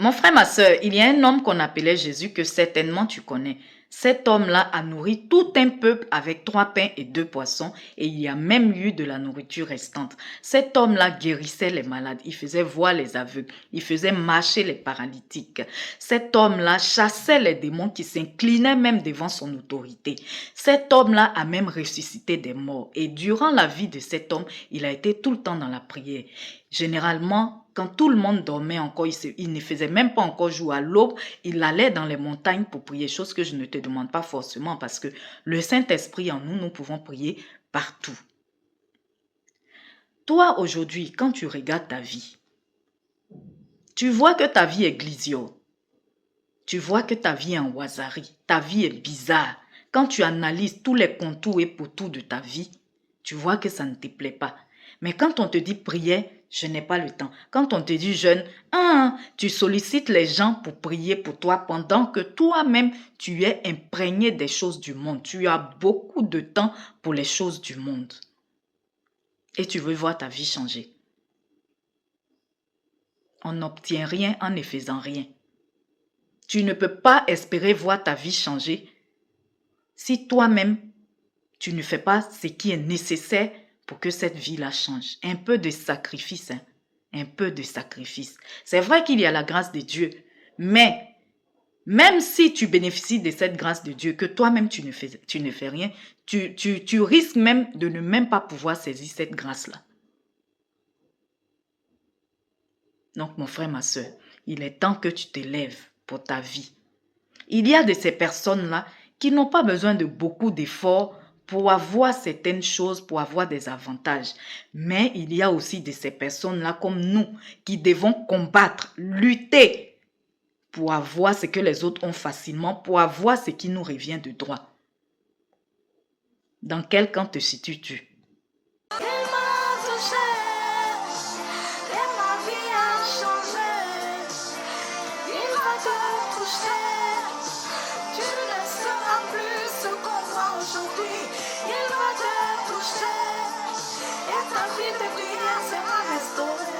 Mon frère, ma soeur, il y a un homme qu'on appelait Jésus que certainement tu connais. Cet homme-là a nourri tout un peuple avec 3 pains et 2 poissons et il y a même eu de la nourriture restante. Cet homme-là guérissait les malades, il faisait voir les aveugles, il faisait marcher les paralytiques. Cet homme-là chassait les démons qui s'inclinaient même devant son autorité. Cet homme-là a même ressuscité des morts et durant la vie de cet homme, il a été tout le temps dans la prière. Généralement, quand tout le monde dormait encore, il ne faisait même pas encore jour à l'aube, il allait dans les montagnes pour prier, chose que je ne te demande pas forcément parce que le Saint-Esprit en nous, nous pouvons prier partout. Toi, aujourd'hui, quand tu regardes ta vie, tu vois que ta vie est glisio. Tu vois que ta vie est en wasari. Ta vie est bizarre. Quand tu analyses tous les contours et pourtours de ta vie, tu vois que ça ne te plaît pas. Mais quand on te dit prière, je n'ai pas le temps. Quand on te dit jeûne, tu sollicites les gens pour prier pour toi pendant que toi-même, tu es imprégné des choses du monde. Tu as beaucoup de temps pour les choses du monde. Et tu veux voir ta vie changer. On n'obtient rien en ne faisant rien. Tu ne peux pas espérer voir ta vie changer si toi-même, tu ne fais pas ce qui est nécessaire pour que cette vie-là change. Un peu de sacrifice, hein? Un peu de sacrifice. C'est vrai qu'il y a la grâce de Dieu, mais même si tu bénéficies de cette grâce de Dieu, que toi-même tu ne fais rien, tu risques même de ne même pas pouvoir saisir cette grâce-là. Donc mon frère, ma soeur, il est temps que tu te lèves pour ta vie. Il y a de ces personnes-là qui n'ont pas besoin de beaucoup d'efforts pour avoir certaines choses, pour avoir des avantages. Mais il y a aussi de ces personnes-là comme nous qui devons combattre, lutter pour avoir ce que les autres ont facilement, pour avoir ce qui nous revient de droit. Dans quel camp te situes-tu? Et ta vie de prière sera restaurée.